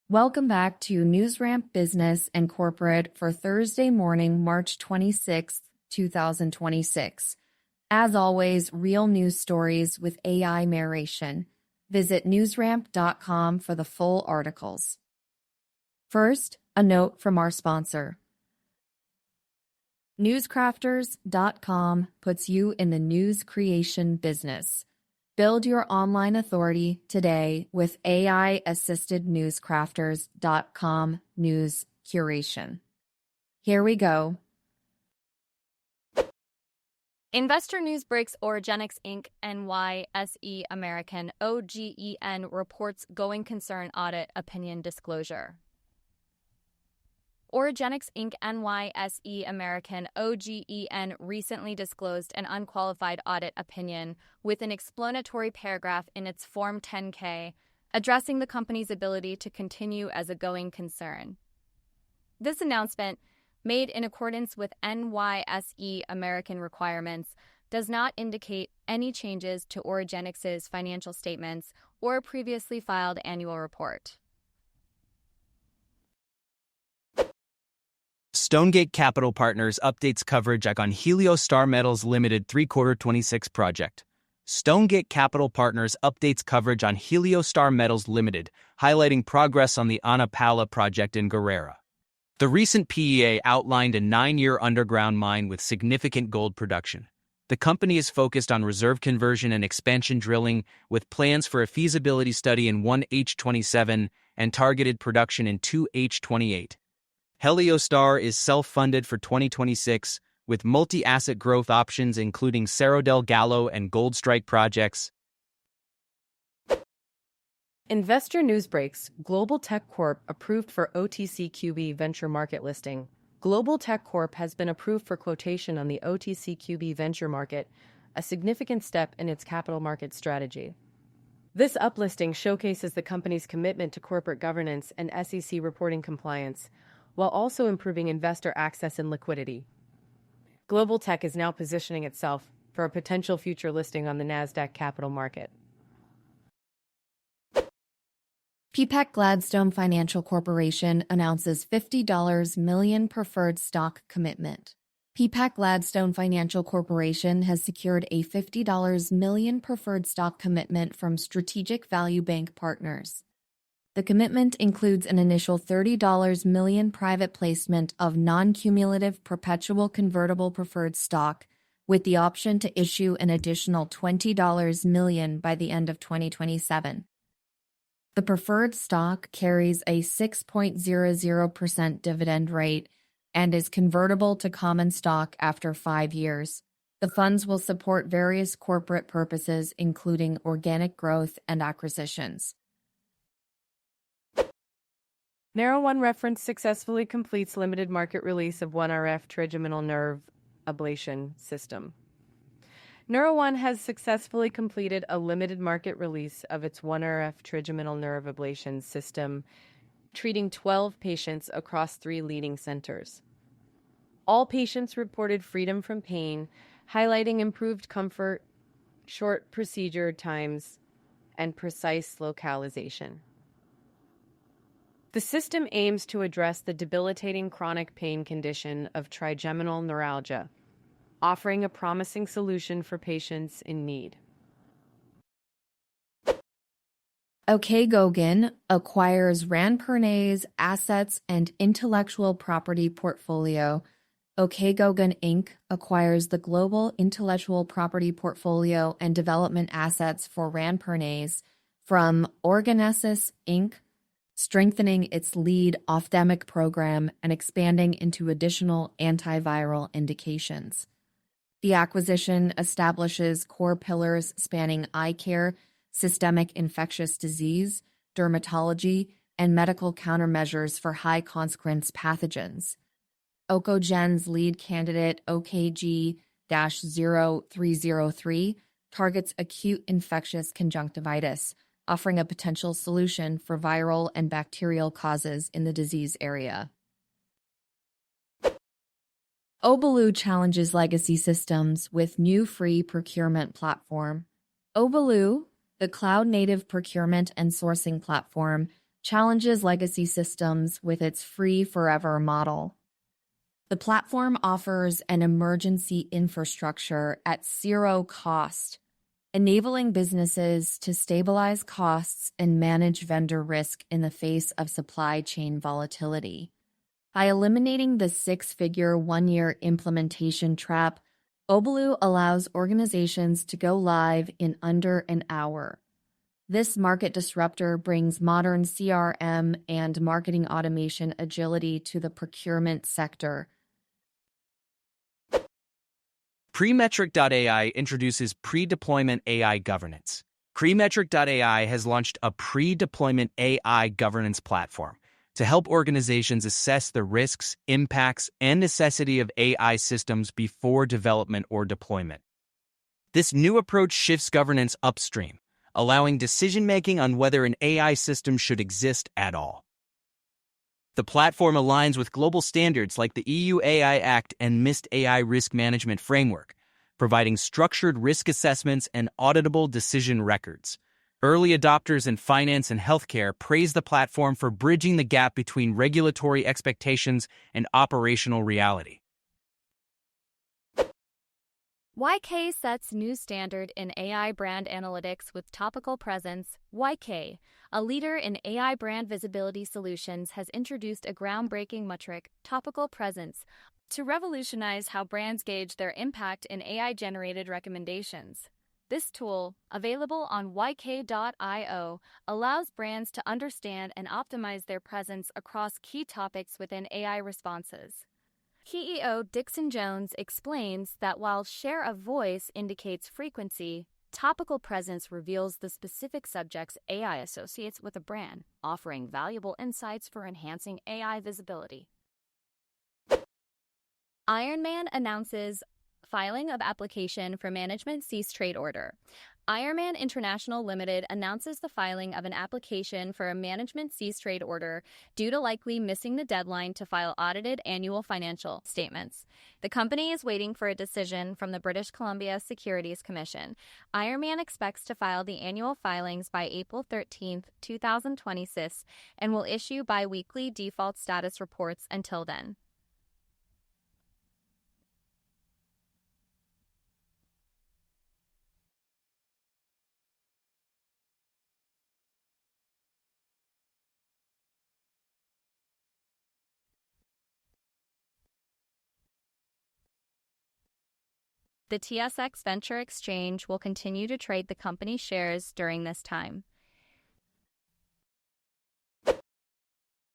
Welcome back to NewsRamp Business and Corporate for Thursday morning, March 26, 2026. As always, real news stories with AI narration. Visit newsramp.com for the full articles. First, a note from our sponsor. Newscrafters.com puts you in the news creation business. Build your online authority today with AI-assisted newscrafters.com news curation. Here we go. Investor News breaks Origenics Inc. NYSE American OGEN reports going concern audit opinion disclosure. Origenics Inc. NYSE American OGEN recently disclosed an unqualified audit opinion with an explanatory paragraph in its Form 10-K addressing the company's ability to continue as a going concern. This announcement, made in accordance with NYSE American requirements, does not indicate any changes to Origenics' financial statements or previously filed annual report. Stonegate Capital Partners updates coverage on Heliostar Metals Limited 3Q 26 project. Stonegate Capital Partners updates coverage on Heliostar Metals Limited, highlighting progress on the Ana Paula project in Guerrera. The recent PEA outlined a 9-year underground mine with significant gold production. The company is focused on reserve conversion and expansion drilling, with plans for a feasibility study in 1H27 and targeted production in 2H28. Heliostar is self-funded for 2026, with multi-asset growth options including Cerro del Gallo and Goldstrike projects. Investor News breaks. Global Tech Corp approved for OTCQB venture market listing. Global Tech Corp has been approved for quotation on the OTCQB venture market, a significant step in its capital market strategy. This uplisting showcases the company's commitment to corporate governance and SEC reporting compliance, while also improving investor access and liquidity. Global Tech is now positioning itself for a potential future listing on the NASDAQ capital market. PPAC Gladstone Financial Corporation announces $50 million preferred stock commitment. PPAC Gladstone Financial Corporation has secured a $50 million preferred stock commitment from Strategic Value Bank Partners. The commitment includes an initial $30 million private placement of non-cumulative perpetual convertible preferred stock, with the option to issue an additional $20 million by the end of 2027. The preferred stock carries a 6.00% dividend rate and is convertible to common stock after 5 years. The funds will support various corporate purposes, including organic growth and acquisitions. NeuroOne Reference successfully completes limited market release of 1RF trigeminal nerve ablation system. NeuroOne has successfully completed a limited market release of its 1RF trigeminal nerve ablation system, treating 12 patients across 3 leading centers. All patients reported freedom from pain, highlighting improved comfort, short procedure times, and precise localization. The system aims to address the debilitating chronic pain condition of trigeminal neuralgia, offering a promising solution for patients in need. Okgogan acquires Ranpernay's assets and intellectual property portfolio. Okgogan Inc. acquires the global intellectual property portfolio and development assets for Ranpernay's from Organesis Inc., strengthening its lead ophthalmic program and expanding into additional antiviral indications. The acquisition establishes core pillars spanning eye care, systemic infectious disease, dermatology, and medical countermeasures for high-consequence pathogens. Okgogan's lead candidate, OKG-0303, targets acute infectious conjunctivitis, offering a potential solution for viral and bacterial causes in the disease area. Obaloo challenges legacy systems with new free procurement platform. Obaloo, the cloud-native procurement and sourcing platform, challenges legacy systems with its free forever model. The platform offers an emergency infrastructure at zero cost, enabling businesses to stabilize costs and manage vendor risk in the face of supply chain volatility. By eliminating the six-figure one-year implementation trap, Obaloo allows organizations to go live in under an hour. This market disruptor brings modern CRM and marketing automation agility to the procurement sector. Premetric.ai introduces pre-deployment AI governance. Premetric.ai has launched a pre-deployment AI governance platform to help organizations assess the risks, impacts, and necessity of AI systems before development or deployment. This new approach shifts governance upstream, allowing decision-making on whether an AI system should exist at all. The platform aligns with global standards like the EU AI Act and MIST AI Risk Management Framework, providing structured risk assessments and auditable decision records. Early adopters in finance and healthcare praise the platform for bridging the gap between regulatory expectations and operational reality. YK sets new standard in AI brand analytics with Topical Presence. YK, a leader in AI brand visibility solutions, has introduced a groundbreaking metric, Topical Presence, to revolutionize how brands gauge their impact in AI-generated recommendations. This tool, available on yk.io, allows brands to understand and optimize their presence across key topics within AI responses. CEO Dixon Jones explains that while share of voice indicates frequency, topical presence reveals the specific subjects AI associates with a brand, offering valuable insights for enhancing AI visibility. Ironman announces filing of application for management cease trade order. Ironman International Limited announces the filing of an application for a management cease trade order due to likely missing the deadline to file audited annual financial statements. The company is waiting for a decision from the British Columbia Securities Commission. Ironman expects to file the annual filings by April 13, 2026, and will issue bi-weekly default status reports until then. The TSX Venture Exchange will continue to trade the company's shares during this time.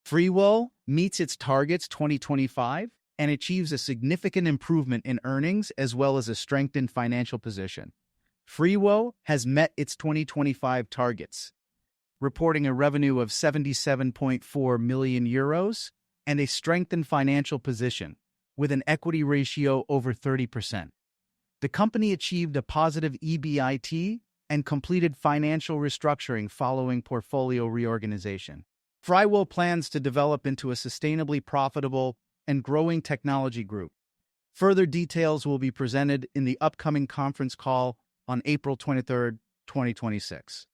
FreeWell meets its targets 2025 and achieves a significant improvement in earnings as well as a strengthened financial position. FreeWell has met its 2025 targets, reporting a revenue of 77.4 million euros and a strengthened financial position with an equity ratio over 30%. The company achieved a positive EBIT and completed financial restructuring following portfolio reorganization. FreeWell plans to develop into a sustainably profitable and growing technology group. Further details will be presented in the upcoming conference call on April 23, 2026.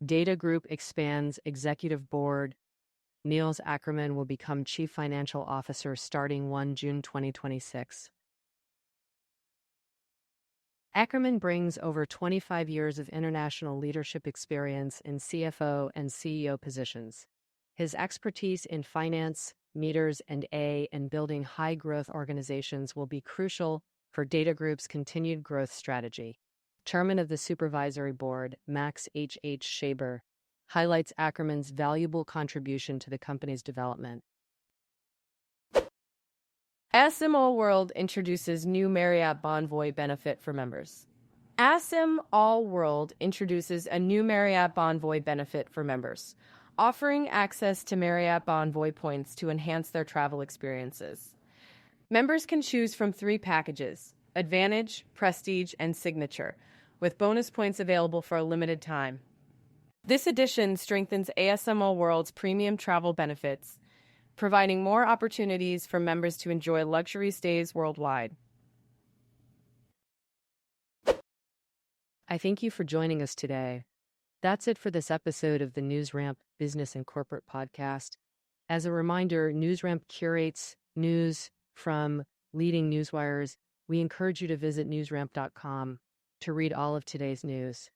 Data Group expands executive board. Niels Ackerman will become Chief Financial Officer starting 1 June 2026. Ackerman brings over 25 years of international leadership experience in CFO and CEO positions. His expertise in finance, meters, and building high-growth organizations will be crucial for Data Group's continued growth strategy. Chairman of the Supervisory Board, Max H. Shaber, highlights Ackerman's valuable contribution to the company's development. ASIM All World introduces new Marriott Bonvoy benefit for members. ASIM All World introduces a new Marriott Bonvoy benefit for members, offering access to Marriott Bonvoy points to enhance their travel experiences. Members can choose from 3 packages: Advantage, Prestige, and Signature, with bonus points available for a limited time. This addition strengthens ASM All World's premium travel benefits, providing more opportunities for members to enjoy luxury stays worldwide. I thank you for joining us today. That's it for this episode of the NewsRamp Business and Corporate Podcast. As a reminder, NewsRamp curates news from leading newswires. We encourage you to visit newsramp.com to read all of today's news.